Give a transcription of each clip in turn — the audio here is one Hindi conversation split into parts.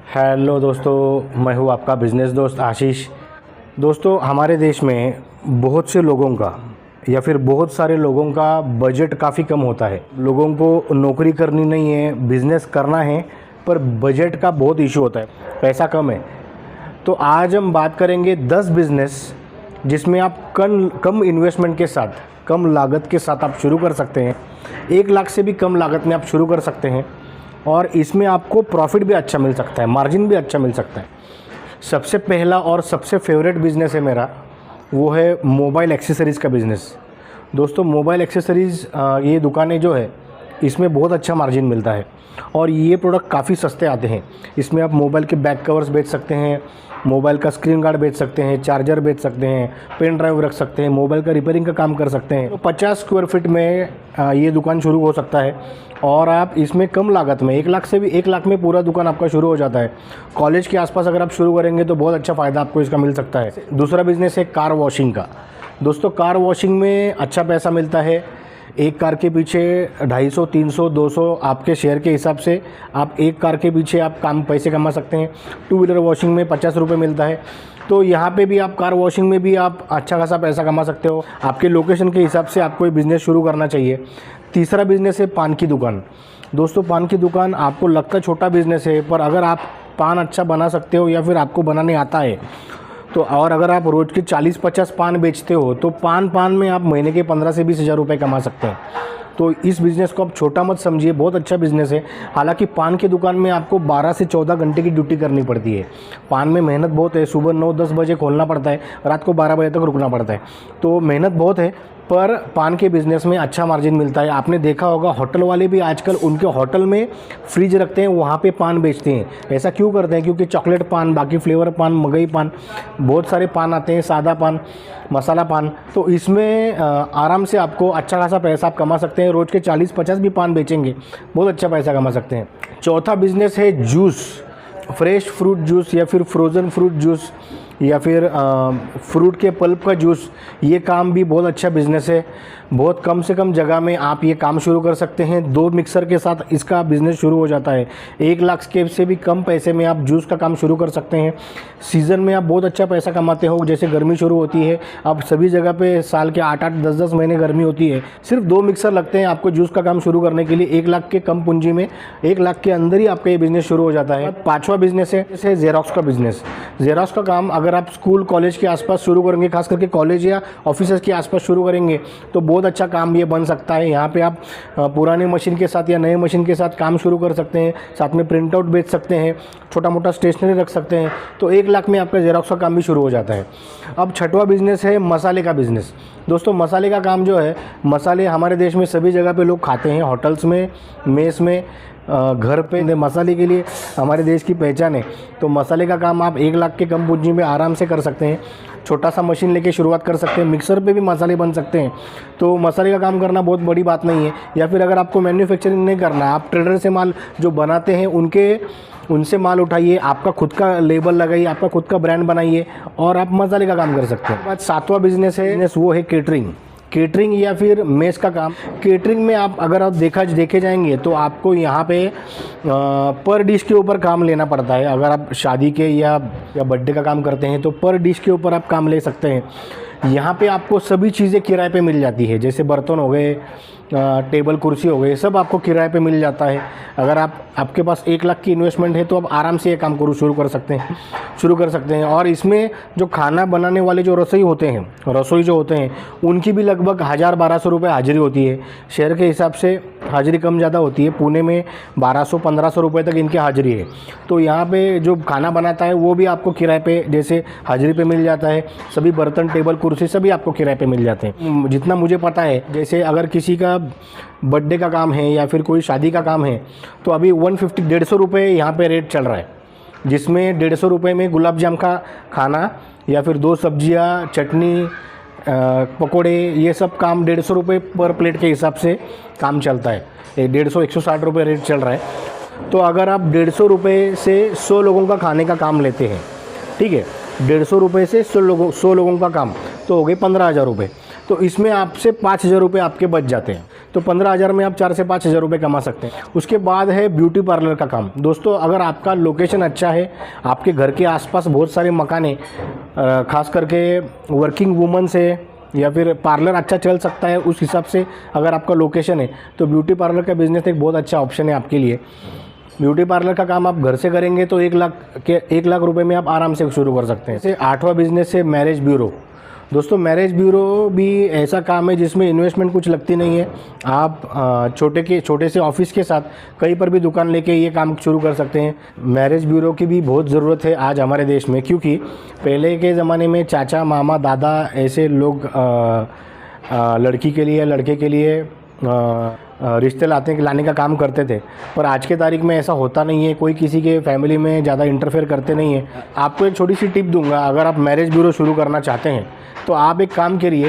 हेलो दोस्तों, मैं हूँ आपका बिज़नेस दोस्त आशीष। दोस्तों, हमारे देश में बहुत से लोगों का या फिर बहुत सारे लोगों का बजट काफ़ी कम होता है। लोगों को नौकरी करनी नहीं है, बिज़नेस करना है, पर बजट का बहुत इशू होता है, पैसा कम है। तो आज हम बात करेंगे 10 बिज़नेस जिसमें आप कम इन्वेस्टमेंट के साथ, कम लागत के साथ आप शुरू कर सकते हैं। 1 लाख से भी कम लागत में आप शुरू कर सकते हैं और इसमें आपको प्रॉफिट भी अच्छा मिल सकता है, मार्जिन भी अच्छा मिल सकता है। सबसे पहला और सबसे फेवरेट बिज़नेस है मेरा, वो है मोबाइल एक्सेसरीज़ का बिज़नेस। दोस्तों, मोबाइल एक्सेसरीज़ ये दुकानें जो है, इसमें बहुत अच्छा मार्जिन मिलता है और ये प्रोडक्ट काफ़ी सस्ते आते हैं। इसमें आप मोबाइल के बैक कवर्स बेच सकते हैं, मोबाइल का स्क्रीन गार्ड बेच सकते हैं, चार्जर बेच सकते हैं, पेन ड्राइव रख सकते हैं, मोबाइल का रिपेयरिंग का काम कर सकते हैं। तो 50 स्क्वायर फीट में ये दुकान शुरू हो सकता है और आप इसमें कम लागत में 1 लाख से भी 1 लाख में पूरा दुकान आपका शुरू हो जाता है। कॉलेज के आसपास अगर आप शुरू करेंगे तो बहुत अच्छा फ़ायदा आपको इसका मिल सकता है। दूसरा बिज़नेस है कार वॉशिंग का। दोस्तों, कार वॉशिंग में अच्छा पैसा मिलता है। एक कार के पीछे 250, 300, 200 आपके शेयर के हिसाब से आप एक कार के पीछे आप पैसे कमा सकते हैं। 2 व्हीलर वॉशिंग में 50 रुपये मिलता है। तो यहाँ पे भी आप कार वॉशिंग में भी आप अच्छा खासा पैसा कमा सकते हो। आपके लोकेशन के हिसाब से आपको ये बिज़नेस शुरू करना चाहिए। तीसरा बिज़नेस है पान की दुकान। दोस्तों, पान की दुकान आपको लगता छोटा बिज़नेस है, पर अगर आप पान अच्छा बना सकते हो या फिर आपको बनाने आता है तो, और अगर आप रोज़ के 40-50 पान बेचते हो तो पान में आप महीने के 15 से 20 हज़ार रुपये कमा सकते हैं। तो इस बिज़नेस को आप छोटा मत समझिए, बहुत अच्छा बिज़नेस है। हालांकि पान की दुकान में आपको 12 से 14 घंटे की ड्यूटी करनी पड़ती है। पान में मेहनत बहुत है, सुबह 9-10 बजे खोलना पड़ता है, रात को 12 बजे तक रुकना पड़ता है। तो मेहनत बहुत है, पर पान के बिज़नेस में अच्छा मार्जिन मिलता है। आपने देखा होगा, होटल वाले भी आजकल उनके होटल में फ्रिज रखते हैं, वहाँ पे पान बेचते हैं। ऐसा क्यों करते हैं? क्योंकि चॉकलेट पान, बाकी फ्लेवर पान, मगई पान, बहुत सारे पान आते हैं, सादा पान, मसाला पान। तो इसमें आराम से आपको अच्छा खासा पैसा आप कमा सकते हैं। रोज़ के 40-50 भी पान बेचेंगे, बहुत अच्छा पैसा कमा सकते हैं। चौथा बिज़नेस है जूस, फ्रेश फ्रूट जूस या फिर फ्रोज़न फ्रूट जूस या फिर फ्रूट के पल्प का जूस। ये काम भी बहुत अच्छा बिज़नेस है। बहुत कम से कम जगह में आप ये काम शुरू कर सकते हैं। 2 मिक्सर के साथ इसका बिज़नेस शुरू हो जाता है। 1 लाख के से भी कम पैसे में आप जूस का काम शुरू कर सकते हैं। सीज़न में आप बहुत अच्छा पैसा कमाते हो। जैसे गर्मी शुरू होती है, अब सभी जगह पे साल के 8-8, 10-10 महीने गर्मी होती है। सिर्फ 2 मिक्सर लगते हैं आपको जूस का काम शुरू करने के लिए। 1 लाख के कम पूंजी में, 1 लाख के अंदर ही आपका ये बिज़नेस शुरू हो जाता है। 5वां बिज़नेस है जैसे ज़ेरॉक्स का बिज़नेस। ज़ेरॉक्स का काम अगर आप स्कूल कॉलेज के आसपास शुरू करेंगे, खास करके कॉलेज या ऑफिसेज के आसपास शुरू करेंगे, तो बहुत अच्छा काम ये बन सकता है। यहाँ पे आप पुराने मशीन के साथ या नए मशीन के साथ काम शुरू कर सकते हैं। साथ में प्रिंट आउट बेच सकते हैं, छोटा मोटा स्टेशनरी रख सकते हैं। तो 1 लाख में आपका ज़ेरॉक्स का काम भी शुरू हो जाता है। अब 6वां बिज़नेस है मसाले का बिज़नेस। दोस्तों, मसाले का काम जो है, मसाले हमारे देश में सभी जगह पे लोग खाते हैं, होटल्स में, मेस में, घर पे। मसाले के लिए हमारे देश की पहचान है। तो मसाले का काम आप 1 लाख के कम पूंजी में आराम से कर सकते हैं। छोटा सा मशीन लेके शुरुआत कर सकते हैं, मिक्सर पे भी मसाले बन सकते हैं। तो मसाले का काम करना बहुत बड़ी बात नहीं है। या फिर अगर आपको मैन्युफैक्चरिंग नहीं करना है, आप ट्रेडर से माल जो बनाते हैं उनसे माल उठाइए, आपका खुद का लेबल लगाइए, आपका खुद का ब्रांड बनाइए और आप मसाले का काम कर सकते हैं। बाद 7वां बिज़नेस है, वो है केटरिंग या फिर मेस का काम। केटरिंग में अगर आप देखे जाएंगे तो आपको यहाँ पे पर डिश के ऊपर काम लेना पड़ता है। अगर आप शादी के या बर्थडे का काम करते हैं तो पर डिश के ऊपर आप काम ले सकते हैं। यहाँ पे आपको सभी चीज़ें किराए पे मिल जाती है, जैसे बर्तन हो गए, टेबल कुर्सी हो गए, सब आपको किराए पे मिल जाता है। अगर आपके पास 1 लाख की इन्वेस्टमेंट है तो आप आराम से ये काम शुरू कर सकते हैं। और इसमें जो खाना बनाने वाले जो रसोई जो होते हैं उनकी भी लगभग 1000-1200 रुपये हाजिरी होती है। शहर के हिसाब से हाजिरी कम ज़्यादा होती है। पुणे में 1200-1500 रुपये तक इनकी हाजिरी है। तो यहाँ पे जो खाना बनाता है वो भी आपको किराए पे, जैसे हाजिरी पे मिल जाता है। सभी बर्तन, टेबल, कुर्सी सभी आपको किराए पे मिल जाते हैं। जितना मुझे पता है, जैसे अगर किसी का बर्थडे का काम है या फिर कोई शादी का काम है तो अभी 150-150 रुपये यहाँ पे रेट चल रहा है, जिसमें 150 रुपये में गुलाब जाम का खाना या फिर 2 सब्जियाँ, चटनी, पकोड़े, ये सब काम 150 रुपये पर प्लेट के हिसाब से काम चलता है। 150-160 रुपये रेट चल रहा है। तो अगर आप 150 रुपये से 100 लोगों का खाने का काम लेते हैं, ठीक है, 150 रुपये से 100 लोगों का काम, तो हो गए 15,000 रुपये। तो इसमें आपसे 5,000 रुपये आपके बच जाते हैं। तो 15,000 में आप 4 से 5,000 रुपये कमा सकते हैं। उसके बाद है ब्यूटी पार्लर का काम। दोस्तों अगर आपका लोकेशन अच्छा है, आपके घर के आसपास बहुत सारे मकान हैं, खास करके वर्किंग वूमन से या फिर पार्लर अच्छा चल सकता है, उस हिसाब से अगर आपका लोकेशन है तो ब्यूटी पार्लर का बिज़नेस एक बहुत अच्छा ऑप्शन है आपके लिए। ब्यूटी पार्लर का काम आप घर से करेंगे तो 1 लाख रुपए में आप आराम से शुरू कर सकते हैं। जैसे 8वां बिज़नेस है मैरिज ब्यूरो। दोस्तों मैरिज ब्यूरो भी ऐसा काम है जिसमें इन्वेस्टमेंट कुछ लगती नहीं है। आप छोटे से ऑफिस के साथ कहीं पर भी दुकान लेके ये काम शुरू कर सकते हैं। मैरिज ब्यूरो की भी बहुत ज़रूरत है आज हमारे देश में, क्योंकि पहले के ज़माने में चाचा मामा दादा ऐसे लोग लड़की के लिए लड़के के लिए रिश्ते लाने का काम करते थे, पर आज के तारीख में ऐसा होता नहीं है। कोई किसी के फैमिली में ज़्यादा इंटरफेयर करते नहीं है। आपको एक छोटी सी टिप दूंगा, अगर आप मैरिज ब्यूरो शुरू करना चाहते हैं तो आप एक काम करिए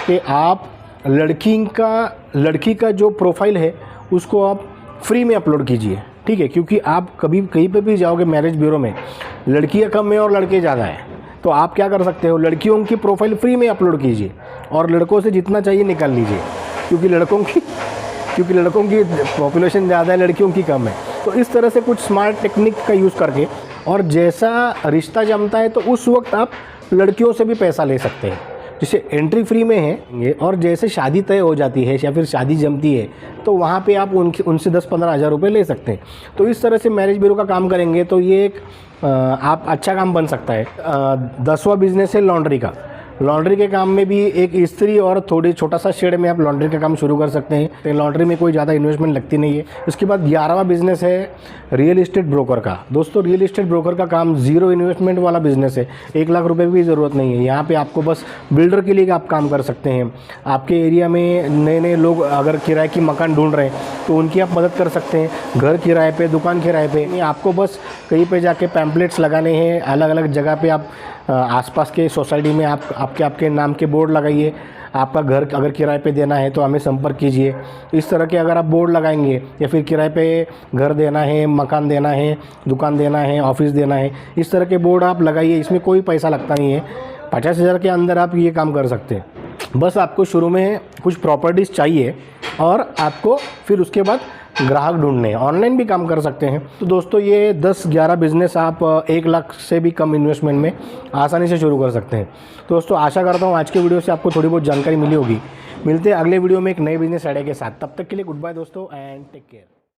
कि आप लड़की का जो प्रोफाइल है उसको आप फ्री में अपलोड कीजिए, ठीक है। क्योंकि आप कभी कहीं पे भी जाओगे मैरिज ब्यूरो में, लड़कियाँ कम है और लड़के ज़्यादा हैं, तो आप क्या कर सकते हो, लड़कियों की प्रोफाइल फ्री में अपलोड कीजिए और लड़कों से जितना चाहिए निकाल लीजिए, क्योंकि लड़कों की पॉपुलेशन ज़्यादा है, लड़कियों की कम है। तो इस तरह से कुछ स्मार्ट टेक्निक का यूज़ करके और जैसा रिश्ता जमता है तो उस वक्त आप लड़कियों से भी पैसा ले सकते हैं, जिसे एंट्री फ्री में है। और जैसे शादी तय हो जाती है या फिर शादी जमती है तो वहाँ पे आप उनसे 10-15 हज़ार रुपये ले सकते हैं। तो इस तरह से मैरिज ब्यूरो का काम करेंगे तो ये एक आप अच्छा काम बन सकता है। 10वां बिज़नेस है लॉन्ड्री का। लॉन्ड्री के काम में भी एक इस्त्री और थोड़ी छोटा सा शेड में आप लॉन्ड्री का काम शुरू कर सकते हैं। तो लॉन्ड्री में कोई ज़्यादा इन्वेस्टमेंट लगती नहीं है। उसके बाद 11वां बिज़नेस है रियल इस्टेट ब्रोकर का। दोस्तों रियल इस्टेट ब्रोकर का काम ज़ीरो इन्वेस्टमेंट वाला बिज़नेस है। 1 लाख रुपए की ज़रूरत नहीं है। यहाँ पे आपको बस बिल्डर के लिए आप काम कर सकते हैं। आपके एरिया में नए लोग अगर किराए की मकान ढूंढ रहे हैं तो उनकी आप मदद कर सकते हैं। घर किराए पे, दुकान किराए पे। आपको बस कहीं पे जाके पैम्पलेट्स लगाने हैं, अलग अलग जगह पे आप आसपास के सोसाइटी में आपके नाम के बोर्ड लगाइए। आपका घर अगर किराए पे देना है तो हमें संपर्क कीजिए। इस तरह के अगर आप बोर्ड लगाएंगे या फिर किराए पे घर देना है, मकान देना है, दुकान देना है, ऑफिस देना है, इस तरह के बोर्ड आप लगाइए। इसमें कोई पैसा लगता नहीं है। 50,000 के अंदर आप ये काम कर सकते हैं। बस आपको शुरू में कुछ प्रॉपर्टीज़ चाहिए और आपको फिर उसके बाद ग्राहक ढूंढने हैं। ऑनलाइन भी काम कर सकते हैं। तो दोस्तों ये 10-11 बिज़नेस आप 1 लाख से भी कम इन्वेस्टमेंट में आसानी से शुरू कर सकते हैं। दोस्तों आशा करता हूँ आज के वीडियो से आपको थोड़ी बहुत जानकारी मिली होगी। मिलते हैं अगले वीडियो में एक नए बिजनेस आइडिया के साथ। तब तक के लिए गुड बाय दोस्तों एंड टेक केयर।